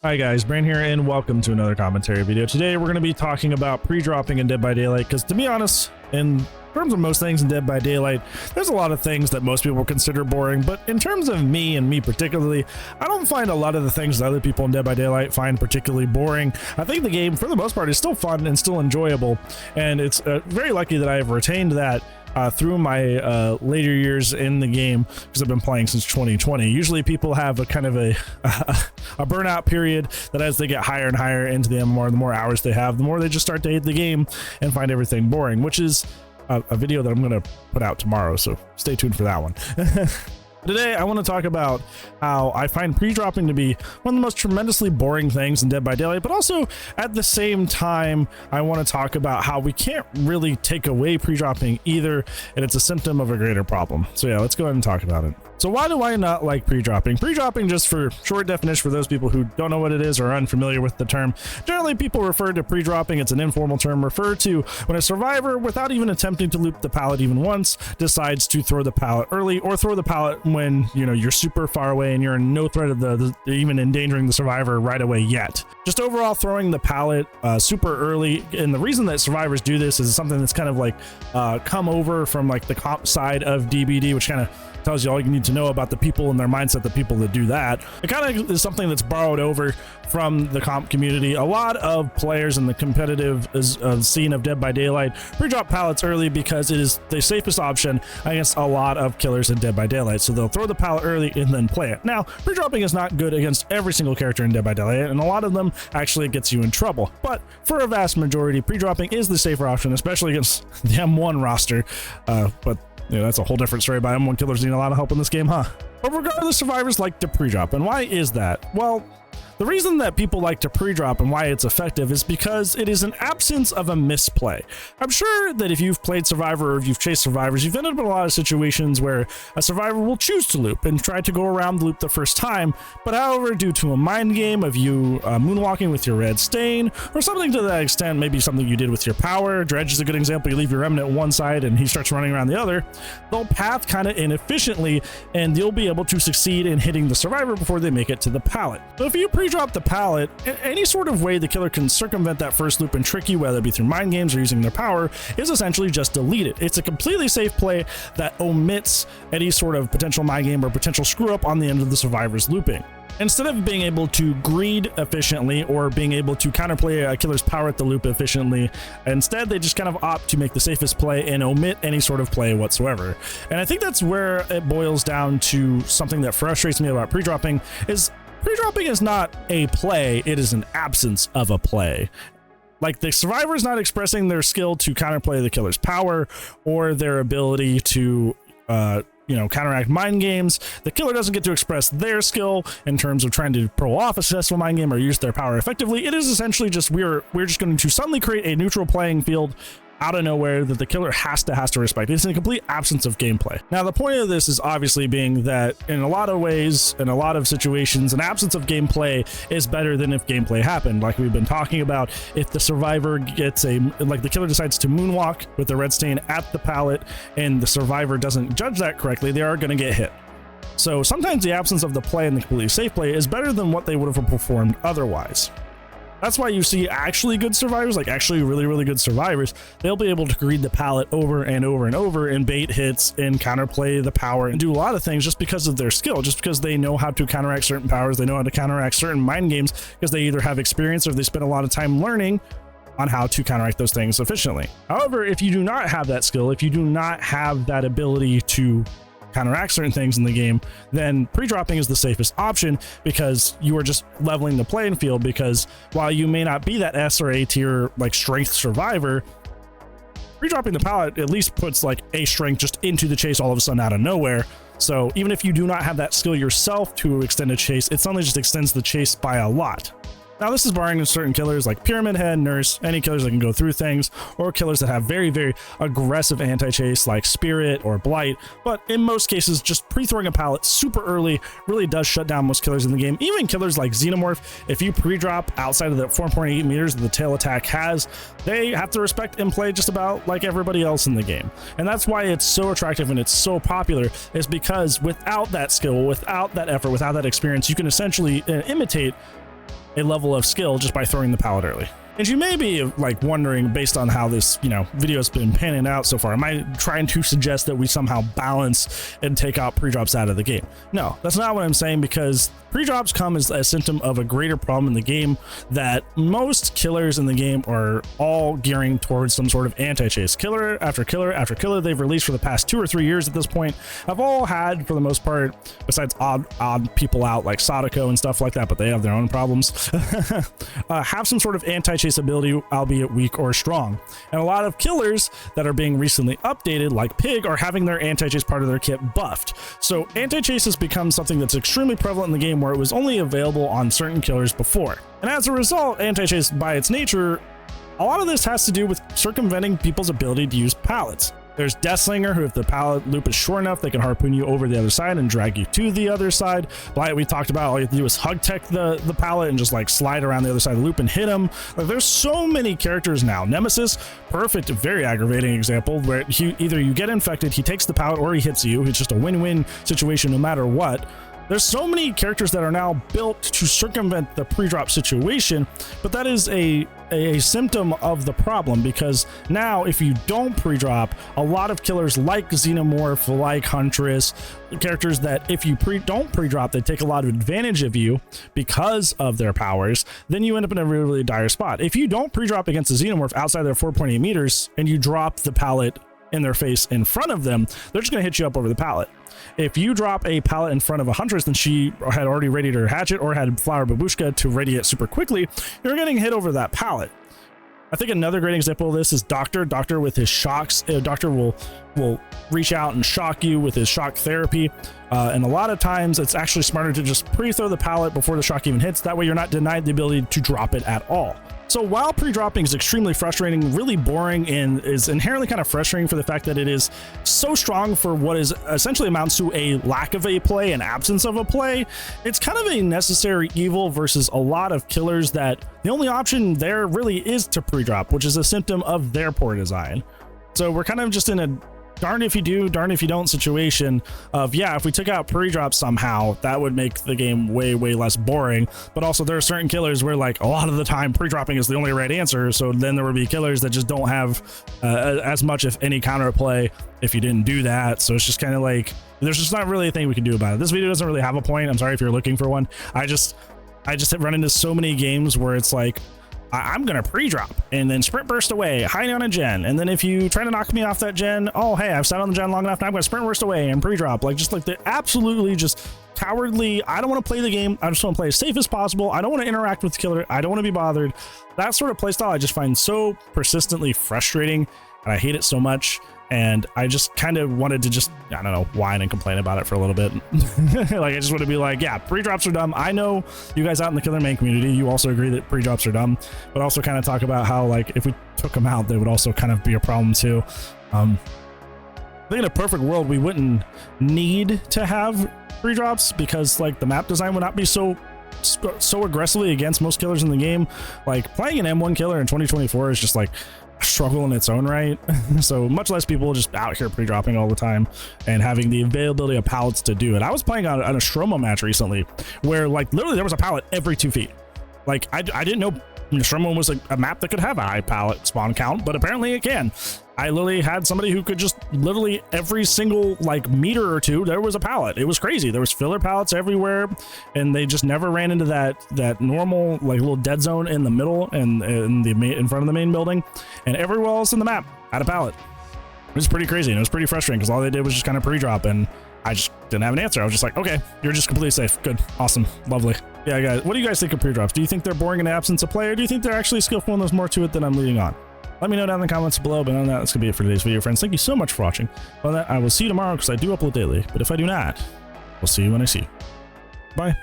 Hi guys, Brain here and welcome to another commentary video. Today we're going to be talking about pre-dropping in Dead by Daylight because, to be honest, in terms of most things in Dead by Daylight, there's a lot of things that most people consider boring, but in terms of me and me particularly, I don't find a lot of the things that other people in Dead by Daylight find particularly boring. I think the game, for the most part, is still fun and still enjoyable, and it's very lucky that I have retained that through my later years in the game, because I've been playing since 2020. Usually people have a kind of a burnout period that as they get higher and higher into the MMR, the more hours they have, the more they just start to hate the game and find everything boring, which is a video that I'm going to put out tomorrow, so stay tuned for that one. Today, I want to talk about how I find pre-dropping to be one of the most tremendously boring things in Dead by Daylight, but also at the same time, I want to talk about how we can't really take away pre-dropping either, and it's a symptom of a greater problem. So yeah, let's go ahead and talk about it. So why do I not like pre-dropping? Pre-dropping, just for short definition for those people who don't know what it is or are unfamiliar with the term, generally people refer to pre-dropping, it's an informal term, refer to when a survivor, without even attempting to loop the pallet even once, decides to throw the pallet early or throw the pallet when, you know, you're super far away and you're in no threat of even endangering the survivor right away yet. Just overall throwing the pallet super early, and the reason that survivors do this is something that's kind of like come over from like the comp side of DBD, which kind of tells you all you need to know about the people and their mindset, the people that do that. It kind of is something that's borrowed over from the comp community. A lot of players in the competitive scene of Dead by Daylight pre-drop pallets early because it is the safest option against a lot of killers in Dead by Daylight. So they'll throw the pallet early and then play it. Now, pre-dropping is not good against every single character in Dead by Daylight, and a lot of them actually gets you in trouble. But for a vast majority, pre-dropping is the safer option, especially against the M1 roster. But yeah, that's a whole different story about M1 killers need a lot of help in this game, huh? But regardless, survivors like to pre-drop, and why is that? Well, the reason that people like to pre-drop and why it's effective is because it is an absence of a misplay. I'm sure that if you've played Survivor or if you've chased survivors, you've ended up in a lot of situations where a survivor will choose to loop and try to go around the loop the first time, but however, due to a mind game of you moonwalking with your red stain, or something to that extent, maybe something you did with your power, Dredge is a good example, you leave your remnant one side and he starts running around the other, they'll path kind of inefficiently and you'll be able to succeed in hitting the survivor before they make it to the pallet. So if you pre-drop the pallet, any sort of way the killer can circumvent that first loop and trick you, whether it be through mind games or using their power, is essentially just delete it. It's a completely safe play that omits any sort of potential mind game or potential screw up on the end of the survivor's looping. Instead of being able to greed efficiently or being able to counterplay a killer's power at the loop efficiently, instead they just kind of opt to make the safest play and omit any sort of play whatsoever. And I think that's where it boils down to something that frustrates me about pre-dropping is pre-dropping is not a play, it is an absence of a play. Like, the survivor is not expressing their skill to counterplay the killer's power or their ability to counteract mind games. The killer doesn't get to express their skill in terms of trying to pull off a successful mind game or use their power effectively. It is essentially just we're just going to suddenly create a neutral playing field out of nowhere that the killer has to respect. It's a complete absence of gameplay. Now, the point of this is obviously being that in a lot of ways, in a lot of situations, an absence of gameplay is better than if gameplay happened. Like we've been talking about, if the survivor gets like the killer decides to moonwalk with the red stain at the pallet and the survivor doesn't judge that correctly, they are going to get hit. So sometimes the absence of the play and the completely safe play is better than what they would have performed otherwise. That's why you see actually good survivors, like actually really good survivors, they'll be able to greed the pallet over and over and over and bait hits and counterplay the power and do a lot of things just because of their skill, just because they know how to counteract certain powers, they know how to counteract certain mind games because they either have experience or they spend a lot of time learning on how to counteract those things efficiently. However, if you do not have that skill, if you do not have that ability to counteract certain things in the game, then pre-dropping is the safest option because you are just leveling the playing field, because while you may not be that S or A tier like strength survivor, pre-dropping the pallet at least puts like a strength just into the chase all of a sudden out of nowhere. So even if you do not have that skill yourself to extend a chase, it suddenly just extends the chase by a lot. Now, this is barring certain killers like Pyramid Head, Nurse, any killers that can go through things, or killers that have very aggressive anti-chase like Spirit or Blight, but in most cases, just pre-throwing a pallet super early really does shut down most killers in the game. Even killers like Xenomorph, if you pre-drop outside of the 4.8 meters that the tail attack has, they have to respect and play just about like everybody else in the game. And that's why it's so attractive and it's so popular, is because without that skill, without that effort, without that experience, you can essentially imitate a level of skill just by throwing the pallet early. And you may be like wondering, based on how this, video has been panning out so far, am I trying to suggest that we somehow balance and take out pre-drops out of the game? No, that's not what I'm saying, because pre-drops come as a symptom of a greater problem in the game, that most killers in the game are all gearing towards some sort of anti-chase. Killer after killer after killer they've released for the past 2 or 3 years at this point have all had, for the most part, besides odd people out like Sadako and stuff like that, but they have their own problems, have some sort of anti-chase ability, albeit weak or strong. And a lot of killers that are being recently updated, like Pig, are having their anti-chase part of their kit buffed. So anti-chase has become something that's extremely prevalent in the game, where it was only available on certain killers before. And as a result, anti-chase by its nature, a lot of this has to do with circumventing people's ability to use pallets. There's Deathslinger, who if the pallet loop is short enough, they can harpoon you over the other side and drag you to the other side. Like we talked about, all you have to do is hug tech the pallet and just like slide around the other side of the loop and hit him. Like, there's so many characters now. Nemesis, perfect, very aggravating example, where either you get infected, he takes the pallet, or he hits you. It's just a win-win situation no matter what. There's so many characters that are now built to circumvent the pre-drop situation, but that is a symptom of the problem, because now if you don't pre-drop, a lot of killers like Xenomorph, like Huntress, characters that if you don't pre-drop, they take a lot of advantage of you because of their powers, then you end up in a really, really dire spot. If you don't pre-drop against a Xenomorph outside their 4.8 meters and you drop the pallet in their face in front of them, they're just going to hit you up over the pallet. If you drop a pallet in front of a Huntress, then she had already readied her hatchet or had Flower Babushka to ready it super quickly, you're getting hit over that pallet. I think another great example of this is Doctor. Doctor with his shocks. Doctor will reach out and shock you with his shock therapy. And a lot of times it's actually smarter to just pre-throw the pallet before the shock even hits. That way you're not denied the ability to drop it at all. So while pre-dropping is extremely frustrating, really boring, and is inherently kind of frustrating for the fact that it is so strong for what is essentially amounts to a lack of a play, an absence of a play, it's kind of a necessary evil versus a lot of killers that the only option there really is to pre-drop, which is a symptom of their poor design. So we're kind of just in a darn if you do, darn if you don't situation of, yeah, if we took out pre-drop somehow, that would make the game way, way less boring. But also there are certain killers where, like, a lot of the time pre-dropping is the only right answer. So then there would be killers that just don't have as much, if any, counter play if you didn't do that. So it's just kind of like, there's just not really a thing we can do about it. This video doesn't really have a point. I'm sorry if you're looking for one. I just run into so many games where it's like, I'm gonna pre-drop and then sprint burst away, hiding on a gen, and then if you try to knock me off that gen, oh hey, I've sat on the gen long enough, now I'm gonna sprint burst away and pre-drop. Like, just like the absolutely just cowardly, I don't want to play the game, I just want to play as safe as possible, I don't want to interact with the killer, I don't want to be bothered. That sort of playstyle I just find so persistently frustrating, and I hate it so much. And I just kind of wanted to just, I don't know, whine and complain about it for a little bit. Like, I just want to be like, yeah, pre-drops are dumb. I know you guys out in the killer main community, you also agree that pre-drops are dumb, but also kind of talk about how, like, if we took them out, they would also kind of be a problem too. I think in a perfect world, we wouldn't need to have pre-drops, because like the map design would not be so aggressively against most killers in the game. Like, playing an M1 killer in 2024 is just like struggle in its own right. So much less people just out here pre-dropping all the time and having the availability of pallets to do it. I was playing on a Stromo match recently where, like, literally there was a pallet every 2 feet. Like, I didn't know Stromo was a map that could have a high pallet spawn count, but apparently it can. I literally had somebody who could just literally every single like meter or two, there was a pallet. It was crazy. There was filler pallets everywhere, and they just never ran into that normal like little dead zone in the middle and in front of the main building, and everywhere else in the map had a pallet. It was pretty crazy, and it was pretty frustrating because all they did was just kind of pre-drop, and I just didn't have an answer. I was just like, okay, you're just completely safe. Good, awesome, lovely. Yeah, guys, what do you guys think of pre-drops? Do you think they're boring in the absence of play, or do you think they're actually skillful and there's more to it than I'm leading on? Let me know down in the comments below. But on that, that's gonna be it for today's video, friends. Thank you so much for watching. On that, I will see you tomorrow because I do upload daily. But if I do not, we'll see you when I see you. Bye.